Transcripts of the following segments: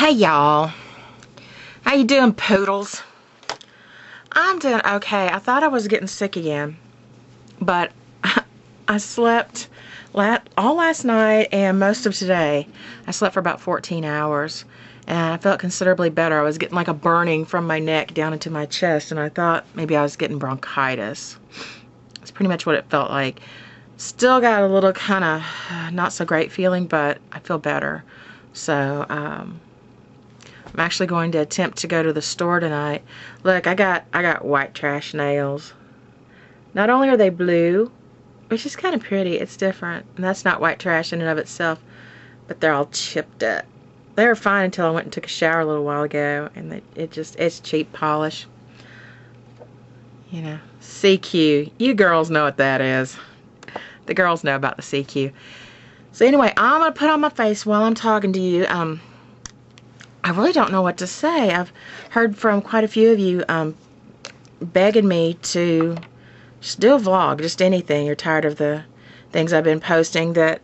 Hey y'all, how you doing, poodles? I'm doing okay. I thought I was getting sick again, but I slept all last night and most of today. I slept for about 14 hours and I felt considerably better. I was getting like a burning from my neck down into my chest, and I thought maybe I was getting bronchitis. It's pretty much what it felt like. Still got a little kind of not so great feeling, but I feel better. So I'm actually going to attempt to go to the store tonight. Look, I got white trash nails. Not only are they blue, which is kind of pretty, it's different, and that's not white trash in and of itself, but they're all chipped up. They were fine until I went and took a shower a little while ago, and it's cheap polish. You know, CQ. You girls know what that is. The girls know about the CQ. So anyway, I'm going to put on my face while I'm talking to you. I really don't know what to say. I've heard from quite a few of you begging me to just do a vlog, just anything. You're tired of the things I've been posting that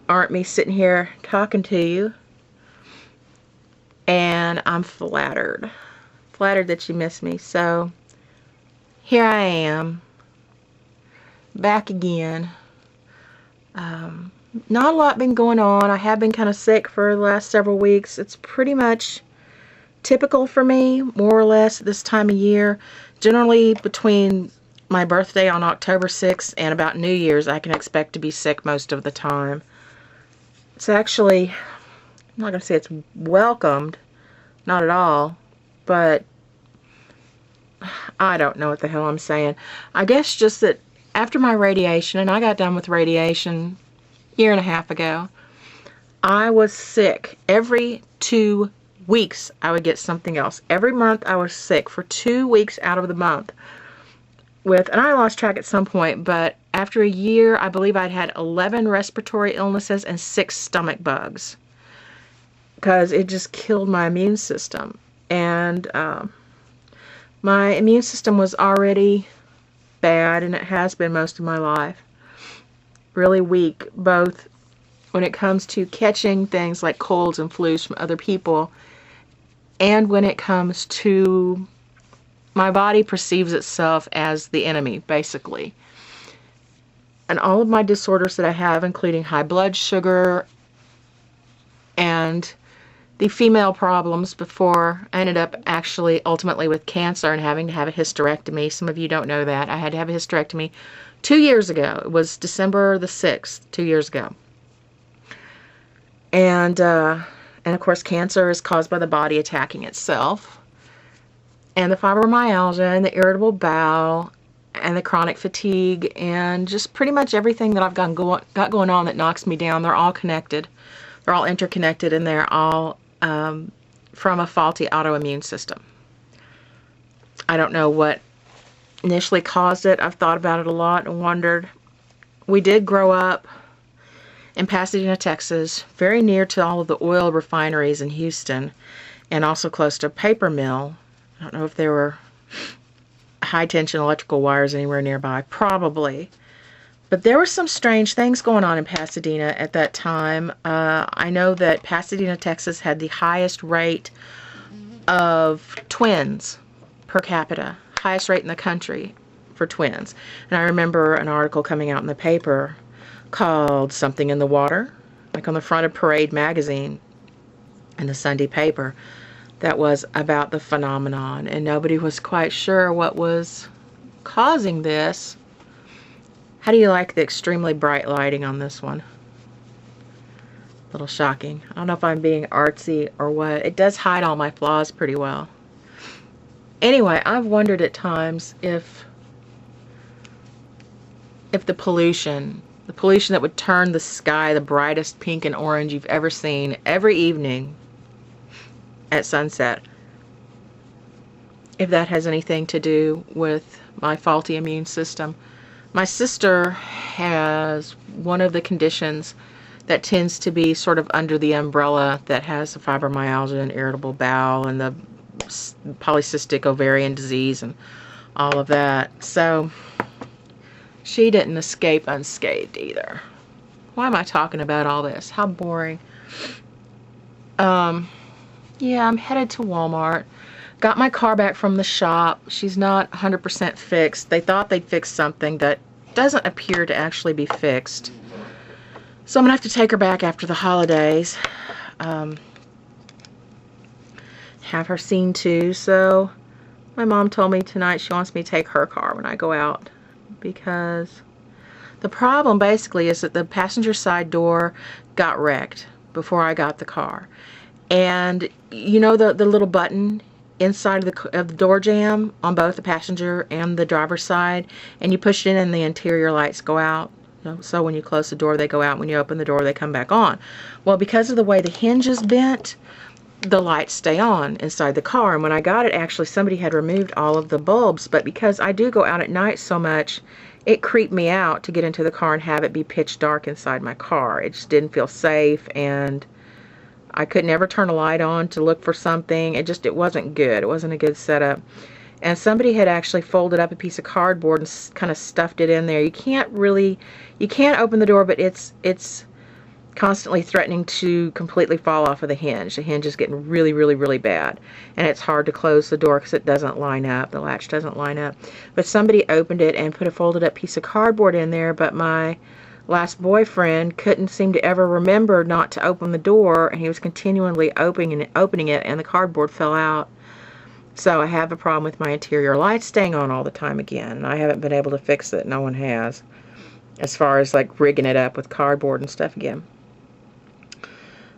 aren't me sitting here talking to you. And I'm flattered. Flattered that you miss me. So here I am, back again. Not a lot been going on. I have been kind of sick for the last several weeks. It's pretty much typical for me, more or less, this time of year. Generally, between my birthday on October 6th and about New Year's, I can expect to be sick most of the time. It's actually, I'm not going to say it's welcomed, not at all, but I don't know what the hell I'm saying. I guess just that after my radiation, and I got done with radiation a year and a half ago, I was sick. Every 2 weeks I would get something else. Every month I was sick for 2 weeks out of the month. And I lost track at some point, but after a year, I believe I'd had 11 respiratory illnesses and 6 stomach bugs, because it just killed my immune system. And my immune system was already bad, and it has been most of my life. Really weak, both when it comes to catching things like colds and flus from other people, and when it comes to my body perceives itself as the enemy, basically. And all of my disorders that I have, including high blood sugar and the female problems before I ended up actually ultimately with cancer and having to have a hysterectomy. Some of you don't know that. I had to have a hysterectomy 2 years ago. It was December the 6th, 2 years ago. And of course, cancer is caused by the body attacking itself. And the fibromyalgia and the irritable bowel and the chronic fatigue and just pretty much everything that I've got going on that knocks me down, they're all connected. They're all interconnected, and they're all from a faulty autoimmune system. I don't know what initially caused it. I've thought about it a lot and wondered. We did grow up in Pasadena, Texas, very near to all of the oil refineries in Houston, and also close to a paper mill. I don't know if there were high-tension electrical wires anywhere nearby. Probably. But there were some strange things going on in Pasadena at that time. I know that Pasadena, Texas had the highest rate of twins per capita. Highest rate in the country for twins. And I remember an article coming out in the paper called Something in the Water, like on the front of Parade magazine in the Sunday paper, that was about the phenomenon. And nobody was quite sure what was causing this. How do you like the extremely bright lighting on this one? A little shocking. I don't know if I'm being artsy or what. It does hide all my flaws pretty well. Anyway, I've wondered at times if the pollution that would turn the sky the brightest pink and orange you've ever seen every evening at sunset, if that has anything to do with my faulty immune system. My sister has one of the conditions that tends to be sort of under the umbrella that has the fibromyalgia and irritable bowel and the polycystic ovarian disease and all of that. So she didn't escape unscathed either. Why am I talking about all this? How boring. Yeah, I'm headed to Walmart. Got my car back from the shop. She's not 100% fixed. They thought they'd fix something that doesn't appear to actually be fixed. So I'm going to have to take her back after the holidays. Have her seen too. So my mom told me tonight she wants me to take her car when I go out. Because the problem basically is that the passenger side door got wrecked before I got the car. And you know the little button inside of the door jamb on both the passenger and the driver's side, and you push it in and the interior lights go out. So when you close the door they go out, when you open the door they come back on. Well, because of the way the hinge is bent, the lights stay on inside the car. And when I got it, actually somebody had removed all of the bulbs, but because I do go out at night so much, it creeped me out to get into the car and have it be pitch dark inside my car. It just didn't feel safe, and I could never turn a light on to look for something. It wasn't good. It wasn't a good setup. And somebody had actually folded up a piece of cardboard and kind of stuffed it in there. You can't open the door, but it's constantly threatening to completely fall off of the hinge. The hinge is getting really, really, really bad. And it's hard to close the door because it doesn't line up. The latch doesn't line up. But somebody opened it and put a folded up piece of cardboard in there, but my last boyfriend couldn't seem to ever remember not to open the door, and he was continually opening it, and the cardboard fell out. So I have a problem with my interior lights staying on all the time again, and I haven't been able to fix it. No one has, as far as like rigging it up with cardboard and stuff again.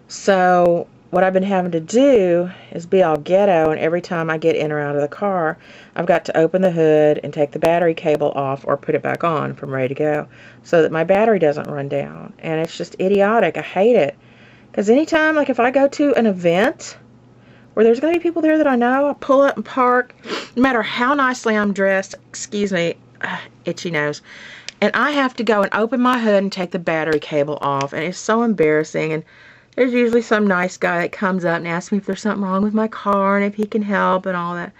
So what I've been having to do is be all ghetto, and every time I get in or out of the car, I've got to open the hood and take the battery cable off or put it back on if I'm ready to go, so that my battery doesn't run down. And it's just idiotic. I hate it. Because anytime, like if I go to an event where there's going to be people there that I know, I pull up and park, no matter how nicely I'm dressed, excuse me, itchy nose, and I have to go and open my hood and take the battery cable off, and it's so embarrassing. And there's usually some nice guy that comes up and asks me if there's something wrong with my car and if he can help and all that.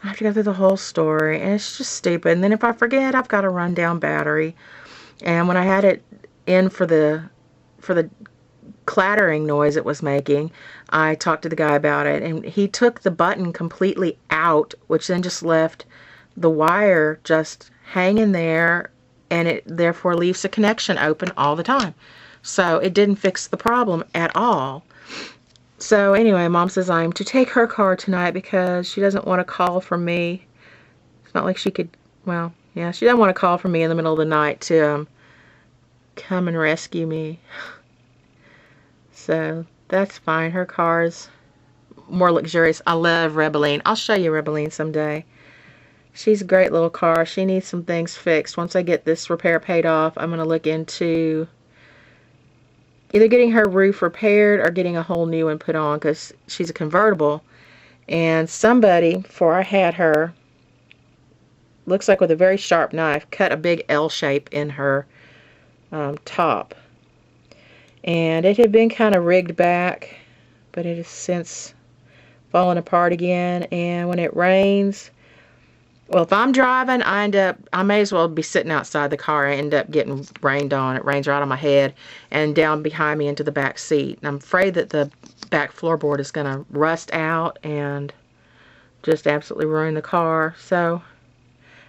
I have to go through the whole story, and it's just stupid. And then if I forget, I've got a rundown battery. And when I had it in for the clattering noise it was making, I talked to the guy about it, and he took the button completely out, which then just left the wire just hanging there, and it therefore leaves the connection open all the time. So it didn't fix the problem at all. So anyway, Mom says I'm to take her car tonight because she doesn't want to call for me. It's not like she could, well, yeah, she doesn't want to call for me in the middle of the night to come and rescue me. So that's fine. Her car's more luxurious. I love Rebelline. I'll show you Rebelline someday. She's a great little car. She needs some things fixed. Once I get this repair paid off, I'm going to look into either getting her roof repaired or getting a whole new one put on, because she's a convertible. And somebody, before I had her, looks like with a very sharp knife, cut a big L shape in her top. And it had been kind of rigged back, but it has since fallen apart again. And when it rains, well, if I'm driving, I may as well be sitting outside the car. I end up getting rained on. It rains right on my head and down behind me into the back seat. And I'm afraid that the back floorboard is going to rust out and just absolutely ruin the car. So,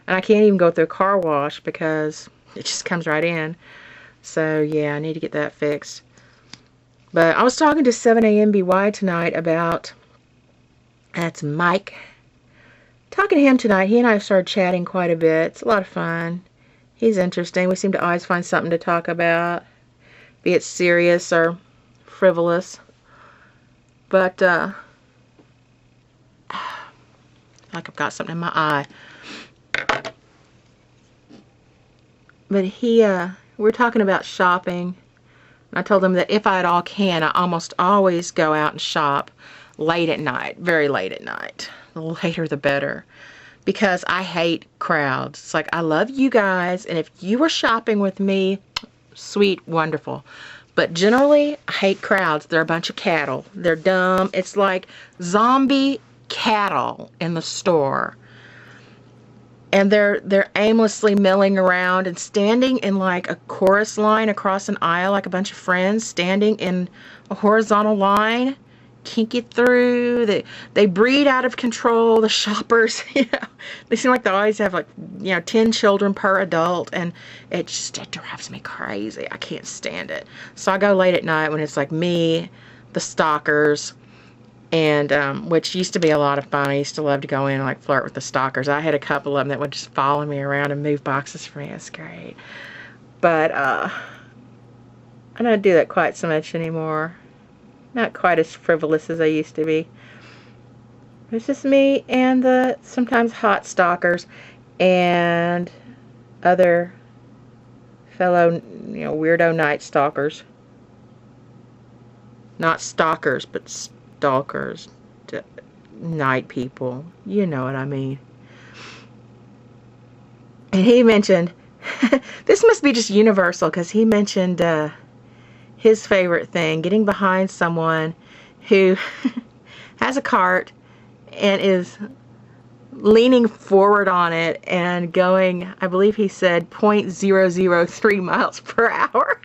and I can't even go through a car wash because it just comes right in. So yeah, I need to get that fixed. But I was talking to 7AMBY tonight about, that's Mike. Talking to him tonight, he and I started chatting quite a bit. It's a lot of fun. He's interesting. We seem to always find something to talk about, be it serious or frivolous. But, like I've got something in my eye. But we're talking about shopping. I told him that if I at all can, I almost always go out and shop late at night, very late at night. The later the better, because I hate crowds. It's like, I love you guys, and if you were shopping with me, sweet, wonderful. But generally, I hate crowds. They're a bunch of cattle. They're dumb. It's like zombie cattle in the store. And they're aimlessly milling around and standing in like a chorus line across an aisle, like a bunch of friends standing in a horizontal line, can't get through. They breed out of control, the shoppers. They seem like they always have like 10 children per adult, and it drives me crazy. I can't stand it. So I go late at night when it's like me, the stalkers, and which used to be a lot of fun. I used to love to go in and like flirt with the stalkers. I had a couple of them that would just follow me around and move boxes for me. It's great. But I don't do that quite so much anymore. Not quite as frivolous as I used to be. It's just me and the sometimes hot stalkers and other fellow, weirdo night stalkers. Not stalkers, but stalkers. Night people. You know what I mean. And he mentioned, this must be just universal, because he mentioned his favorite thing, getting behind someone who has a cart and is leaning forward on it and going, I believe he said 0.003 miles per hour.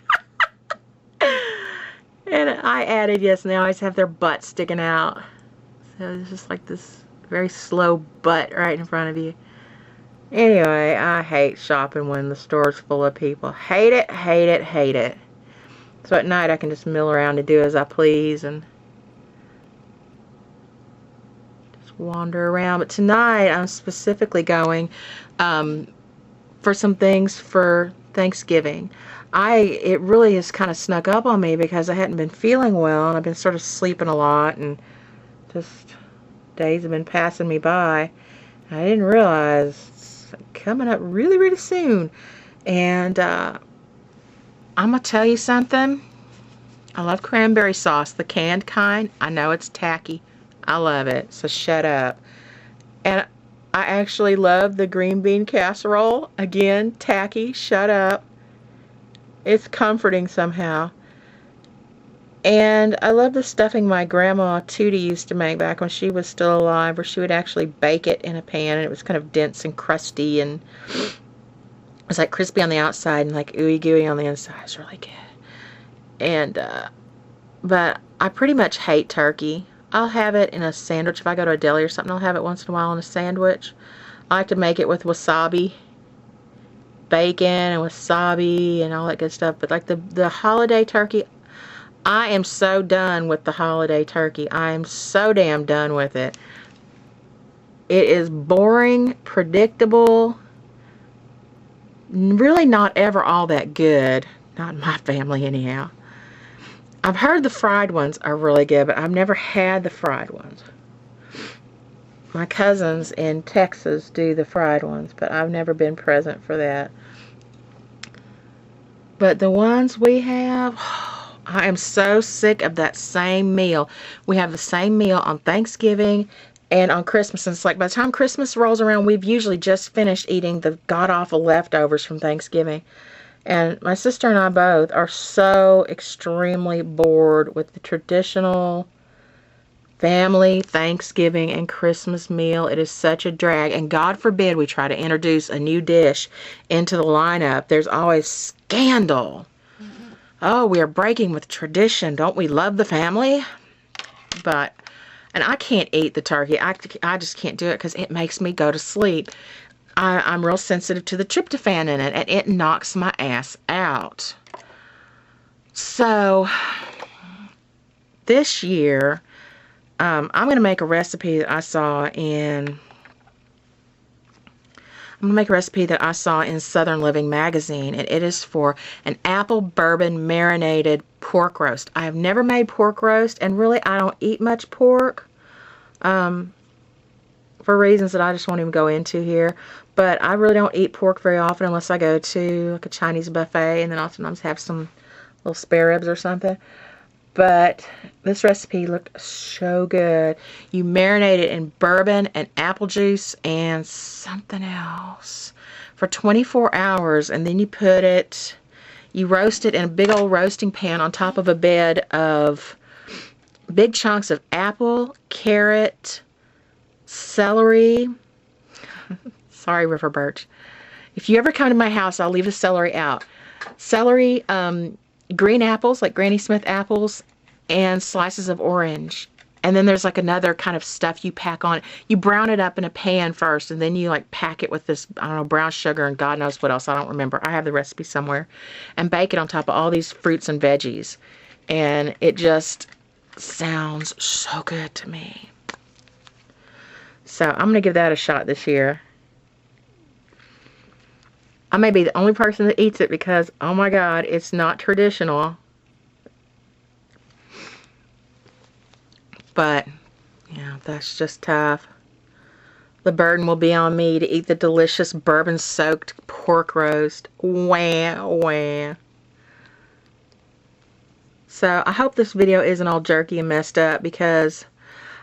And I added, yes, and they always have their butt sticking out. So it's just like this very slow butt right in front of you. Anyway, I hate shopping when the store's full of people. Hate it, hate it, hate it. So at night I can just mill around and do as I please and just wander around. But tonight I'm specifically going for some things for Thanksgiving. It really has kind of snuck up on me because I hadn't been feeling well, and I've been sort of sleeping a lot, and just days have been passing me by. I didn't realize it's coming up really, really soon. And I'm going to tell you something. I love cranberry sauce, the canned kind. I know it's tacky. I love it, so shut up. And I actually love the green bean casserole. Again, tacky, shut up. It's comforting somehow. And I love the stuffing my grandma Tootie used to make back when she was still alive, where she would actually bake it in a pan, and it was kind of dense and crusty, and it was like crispy on the outside and like ooey gooey on the inside. It's really good. And but I pretty much hate turkey. I'll have it in a sandwich. If I go to a deli or something, I'll have it once in a while in a sandwich. I like to make it with wasabi, bacon and wasabi and all that good stuff. But like the holiday turkey, I am so done with the holiday turkey. I am so damn done with it. It is boring, predictable, really not ever all that good. Not in my family anyhow. I've heard the fried ones are really good, but I've never had the fried ones. My cousins in Texas do the fried ones, but I've never been present for that. But the ones we have, I am so sick of that same meal. We have the same meal on Thanksgiving and on Christmas. And it's like by the time Christmas rolls around, we've usually just finished eating the god-awful leftovers from Thanksgiving. And my sister and I both are so extremely bored with the traditional family Thanksgiving and Christmas meal. It is such a drag. And God forbid we try to introduce a new dish into the lineup. There's always scandal. Oh, we are breaking with tradition. Don't we love the family? And I can't eat the turkey. I just can't do it because it makes me go to sleep. I'm real sensitive to the tryptophan in it, and it knocks my ass out. So, this year, I'm going to make a recipe that I saw in Southern Living magazine, and it is for an apple bourbon marinated pork roast. I have never made pork roast, and really I don't eat much pork for reasons that I just won't even go into here. But I really don't eat pork very often unless I go to like a Chinese buffet, and then I'll sometimes have some little spare ribs or something. But this recipe looked so good. You marinate it in bourbon and apple juice and something else for 24 hours. And then you roast it in a big old roasting pan on top of a bed of big chunks of apple, carrot, celery. Sorry, River Birch. If you ever come to my house, I'll leave the celery out. Celery, green apples, like Granny Smith apples, and slices of orange. And then there's like another kind of stuff you pack on. You brown it up in a pan first, and then you like pack it with this, I don't know, brown sugar and God knows what else. I don't remember. I have the recipe somewhere. And bake it on top of all these fruits and veggies. And it just sounds so good to me. So I'm going to give that a shot this year. I may be the only person that eats it because, oh my God, it's not traditional. But, yeah, that's just tough. The burden will be on me to eat the delicious bourbon-soaked pork roast. Wah, wah. So, I hope this video isn't all jerky and messed up because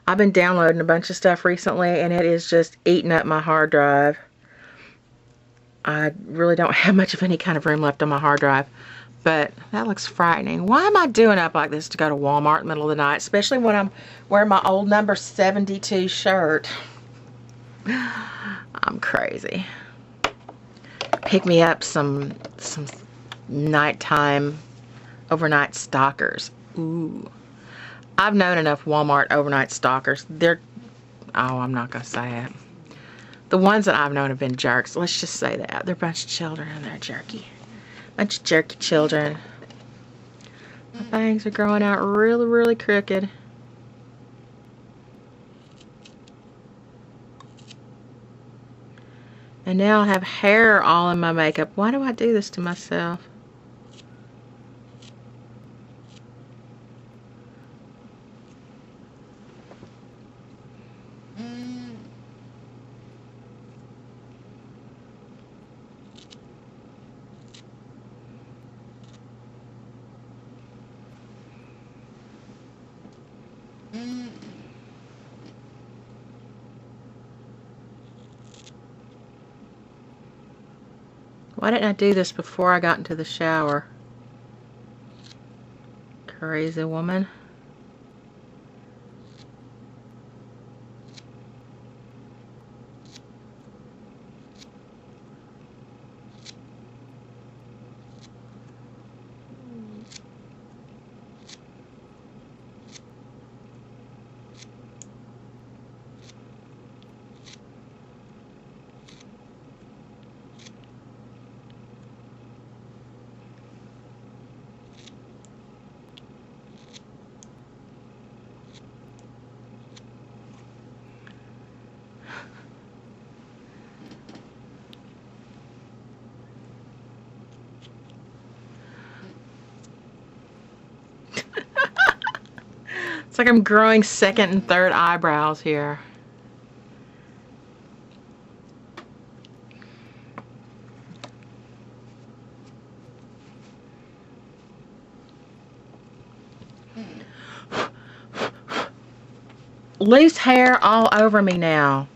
I've been downloading a bunch of stuff recently and it is just eating up my hard drive. I really don't have much of any kind of room left on my hard drive. But that looks frightening. Why am I doing up like this to go to Walmart in the middle of the night? Especially when I'm wearing my old number 72 shirt. I'm crazy. Pick me up some nighttime overnight stalkers. Ooh. I've known enough Walmart overnight stalkers. Oh, I'm not going to say it. The ones that I've known have been jerks. Let's just say that. They're a bunch of children and they're jerky. Bunch of jerky children. My bangs are growing out really, really crooked. And now I have hair all in my makeup. Why do I do this to myself? Why didn't I do this before I got into the shower? Crazy woman. It's like I'm growing second and third eyebrows here. Loose hair all over me now.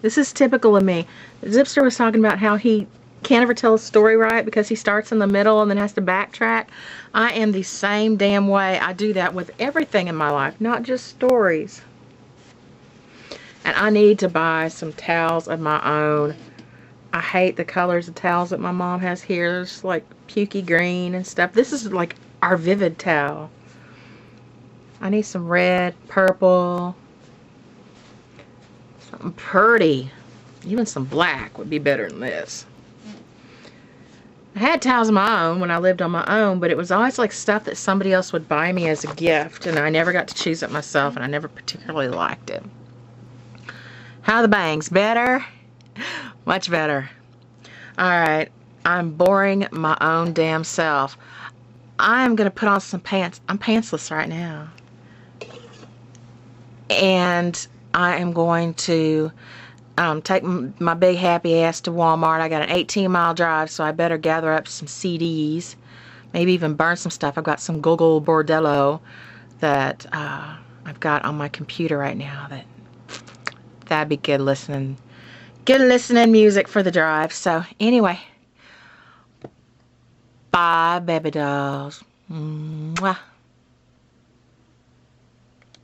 This is typical of me. Zipster was talking about how he can't ever tell a story right because he starts in the middle and then has to backtrack. I am the same damn way. I do that with everything in my life, not just stories. And I need to buy some towels of my own. I hate the colors of towels that my mom has here. They're just like pukey green and stuff. This is like our Vivid towel. I need some red, purple, something pretty. Even some black would be better than this. I had towels of my own when I lived on my own, but it was always like stuff that somebody else would buy me as a gift, and I never got to choose it myself, and I never particularly liked it. How are the bangs? Better? Much better. Alright, I'm boring my own damn self. I'm going to put on some pants. I'm pantsless right now. And I am going to take my big happy ass to Walmart. I got an 18-mile drive, so I better gather up some CDs. Maybe even burn some stuff. I've got some Google Bordello that I've got on my computer right now. That'd be good listening music for the drive. So anyway, bye, baby dolls. Mwah.